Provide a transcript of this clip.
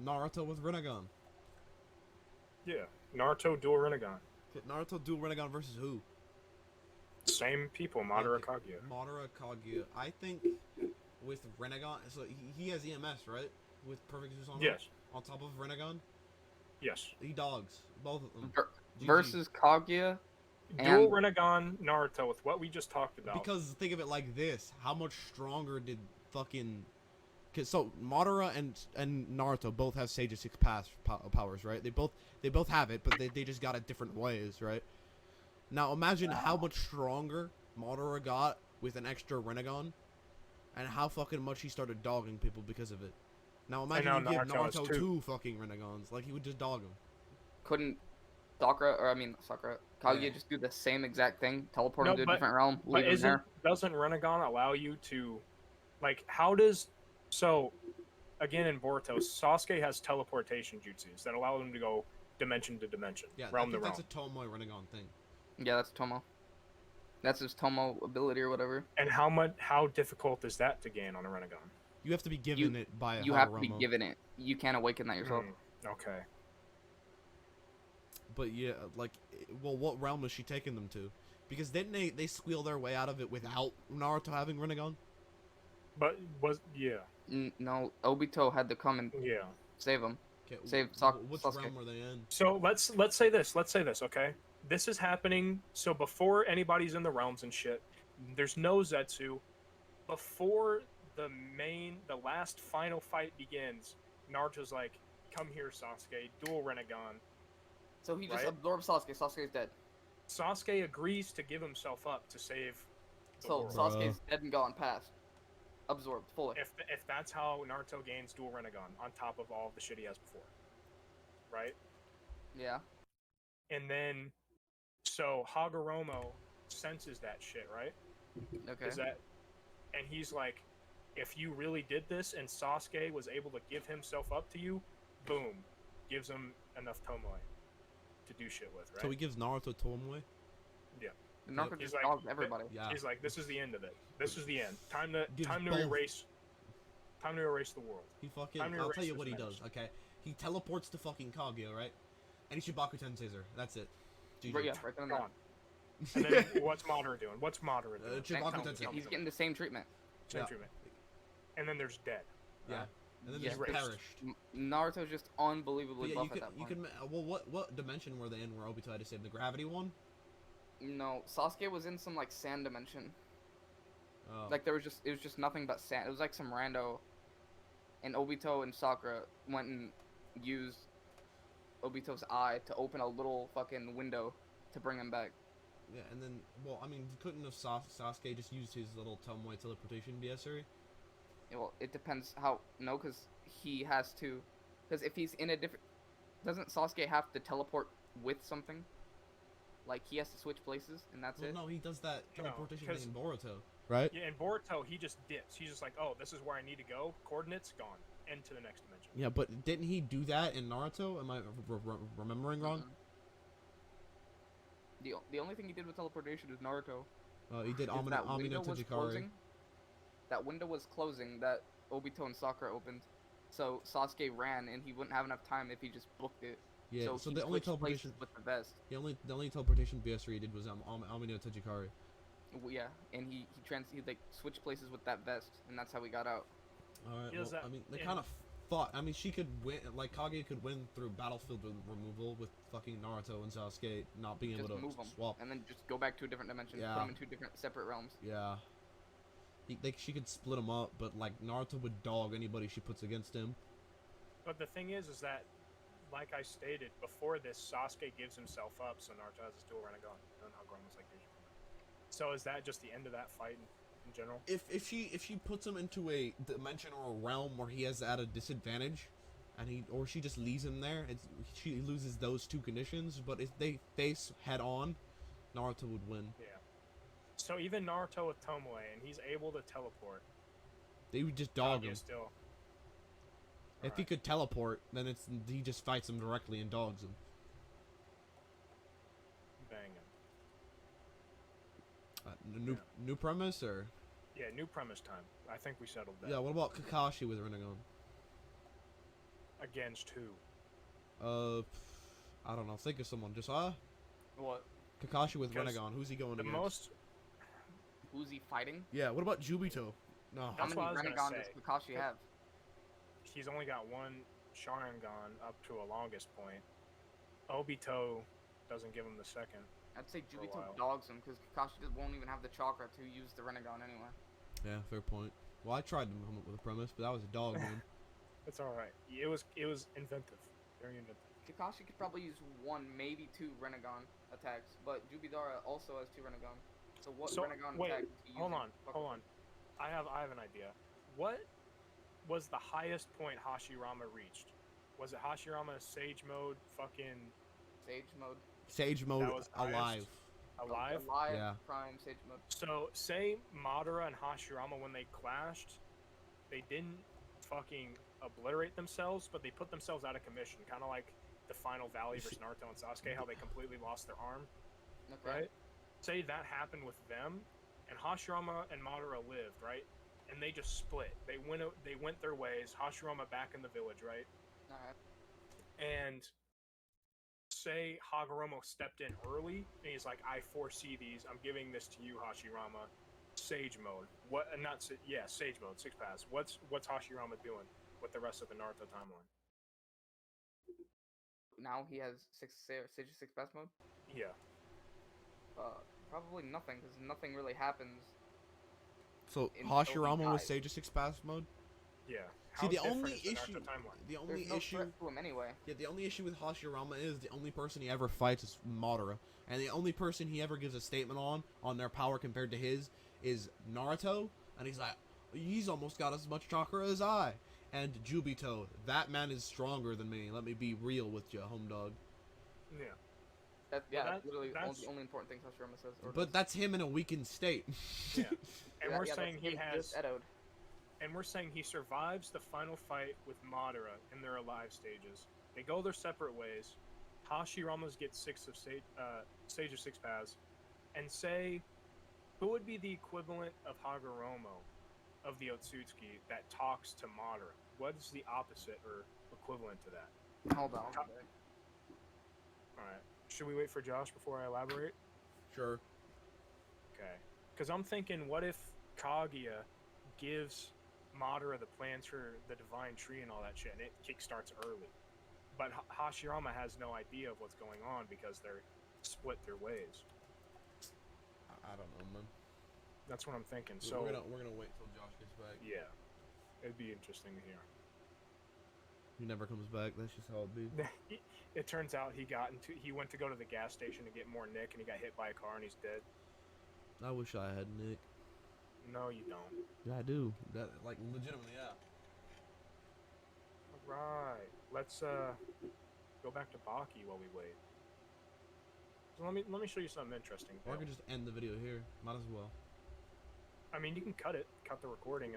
Naruto with Rinnegan. Yeah, Naruto dual Rinnegan. Naruto dual Rinnegan versus who? Same people, Madara Okay, Kaguya. Madara Kaguya. I think with Rinnegan, so he has EMS, right? With Perfect Susanoo Yes, on top of Rinnegan, yes. he dogs both of them. GG. Versus Kaguya Dual and Rinnegan Naruto with what we just talked about. Because think of it like this: how much stronger did fucking? Cause so Madara and Naruto both have Sage of Six powers, right? They both have it, but they just got it different ways, right? Now imagine how much stronger Madara got with an extra Rinnegan, and how fucking much he started dogging people because of it. Now imagine now you give Naruto has Naruto two. two fucking Rinnegans, like he would just dog him. couldn't Sakura, Kaguya Yeah. just do the same exact thing, teleport him No, to a but different realm, leave him there? doesn't Rinnegan allow you to, like, how does so? Again, in Boruto, Sasuke has teleportation jutsus that allow him to go dimension to dimension, Yeah, I realm to think realm. that's a Tomoe Rinnegan thing. Yeah, that's Tomo. That's his Tomo ability or whatever. And how difficult is that to gain on a Rinnegan? You have to be given it by a You have to be Hagoromo. given it. You can't awaken that yourself. Okay. But yeah, like, well, what realm was she taking them to? Because didn't they squeal their way out of it without Naruto having Rinnegan? But yeah. No, Obito had to come and Yeah. save him. Okay, Save which Sasuke. realm were they in? So let's say this. Let's say this, okay? This is happening. So before anybody's in the realms and shit, there's no Zetsu. Before the last final fight begins, Naruto's like, "Come here, Sasuke, dual Rinnegan." So he just Right? absorbs Sasuke. Sasuke's dead. Sasuke agrees to give himself up to save the So world. Sasuke's dead and gone past. Absorbed fully. If that's how Naruto gains dual Rinnegan on top of all of the shit he has before, right? Yeah. And then, so Hagoromo senses that shit, right? Okay. Is that, and he's like, if you really did this and Sasuke was able to give himself up to you, boom, gives him enough Tomoe to do shit with, right? So he gives Naruto Tomoe? Yeah. Naruto He's just like, dogs everybody. Yeah. He's like, this is the end of it. This is the end. Time to Gives both. erase the world. He fucking, Time to I'll erase tell you this what he menace. does, okay? He teleports to fucking Kaguya, right? And he Shibaku Tenseis her. That's it. GG. Right, yeah, right then and there. Gone. And then what's Madara doing? What's Madara doing? Shibaku Next Tensei. time, he's getting the same treatment. Same Yeah. treatment. And then there's dead. Yeah. And then Yeah. just Erased. perished. Naruto's just unbelievably But yeah, buff you at could, that you point. could, well, what dimension were they in where Obito had to save? The gravity one? No, Sasuke was in some like sand dimension. Oh. Like it was just nothing but sand. It was like some rando. And Obito and Sakura went and used Obito's eye to open a little fucking window to bring him back. Yeah, and then, well, I mean, couldn't have Sasuke just used his little Tomoe teleportation BSR? Yeah, well, it depends how. No, because he has to. Because if he's in a different. Doesn't Sasuke have to teleport with something? Like he has to switch places, and that's Well, it. no, he does that No, teleportation 'cause- thing in Boruto. Right? Yeah, in Boruto, he just dips. He's just like, oh, this is where I need to go. Coordinates, gone. Into the next dimension. Yeah, but didn't he do that in Naruto? Am I remembering wrong? The only thing he did with teleportation is Naruto. He did is Amino that window was Tejikari. closing. That window was closing that Obito and Sakura opened. So Sasuke ran, and he wouldn't have enough time if he just booked it. Yeah, so he the only switched teleportation, places with the vest. the only teleportation BSR he did was Amino Tejikari. Yeah, and he like switched places with that vest, and that's how we got out. Alright, He does well, that I mean, they in- kind of fought. I mean, she could win, like, Kage could win through battlefield removal with fucking Naruto and Sasuke not being Just able move to them, swap. and then just go back to a different dimension. Yeah. Put them in two different separate realms. Yeah. She could split them up, but, like, Naruto would dog anybody she puts against him. But the thing is that, like I stated, before this, Sasuke gives himself up, so Naruto has his dual Rinnegan. And Hagoromo's like, so is that just the end of that fight in general? If she puts him into a dimension or a realm where he has at a disadvantage, and she just leaves him there, she loses those two conditions. But if they face head on, Naruto would win. Yeah. So even Naruto with Tomoe, and he's able to teleport. They would just dog him. Kaguya still. If he could teleport, then he just fights him directly and dogs him. Bang him. New premise or Yeah, new premise time. I think we settled that. yeah. What about Kakashi with Rinnegan? Against who? I don't know. Think of someone. Just What? Kakashi with Because Rinnegan. Who's he going The against? most. Who's he fighting? Yeah. What about Jubito? No. How That's many what I was gonna Rinnegan say. does Kakashi have? He's only got one Sharingan up to a longest point. Obito doesn't give him the second. I'd say For a Jubito while. dogs him because Kakashi just won't even have the chakra to use the Rinnegan anyway. Yeah. Fair point. Well, I tried to come up with a premise, but that was a dog one. It's all right. It was inventive, very inventive. Kakashi could probably use one, maybe two Rinnegan attacks, but Jubidara also has two Rinnegan. So what Rinnegan wait, attack is he hold using? on. I have an idea. What was the highest point Hashirama reached? Was it Hashirama Sage Mode, fucking Sage mode. Sage mode was the highest. alive. alive? Alive, Yeah. prime, Sage mode. So say Madara and Hashirama when they clashed, they didn't fucking obliterate themselves, but they put themselves out of commission, kind of like the final Valley versus Naruto and Sasuke, how they completely lost their arm, Okay. right? Say that happened with them, and Hashirama and Madara lived, right? And they just split. They went their ways. Hashirama back in the village, right? Alright. And say Hagoromo stepped in early, and he's like, "I foresee these. I'm giving this to you, Hashirama." Sage mode. What? Not yeah, Sage mode. Six pass. What's Hashirama doing with the rest of the Naruto timeline? Now he has Sage 6 best mode? Yeah. Probably nothing, because nothing really happens. So Until he Hashirama was dies. Sage 6 pass mode. Yeah. See, How the different only is the Naruto issue, timeline? the only There's no issue, threat to him anyway. yeah, the only issue with Hashirama is the only person he ever fights is Madara, and the only person he ever gives a statement on their power compared to his is Naruto, and he's like, he's almost got as much chakra as I. And Jubito, that man is stronger than me. Let me be real with you, home dog. Yeah. That's that- literally that's- the only important thing Hashirama says. Or But does. that's him in a weakened state. Yeah. And Yeah, we're yeah, saying that's he him has. just Edoed. And we're saying he survives the final fight with Madara in their alive stages. They go their separate ways. Hashirama's get Sage of Six Paths, and say, who would be the equivalent of Hagoromo, of the Otsutsuki, that talks to Madara? What is the opposite or equivalent to that? Hold on. All right. Should we wait for Josh before I elaborate? Sure. Okay. Because I'm thinking, what if Kaguya gives Madara the plans for the Divine Tree and all that shit, and it kickstarts early? But Hashirama has no idea of what's going on because they're split their ways. I don't know, man. That's what I'm thinking. So, we're gonna wait till Josh gets back. yeah. It'd be interesting to hear. He never comes back. That's just how it be. It turns out he went to go to the gas station to get more Nick, and he got hit by a car and he's dead. I wish I had Nick. No, you don't. Yeah, I do. That like legitimately, yeah. Alright. Let's go back to Baki while we wait. So let me show you something interesting. Or I Bill. could just end the video here. Might as well. I mean, you can cut the recording.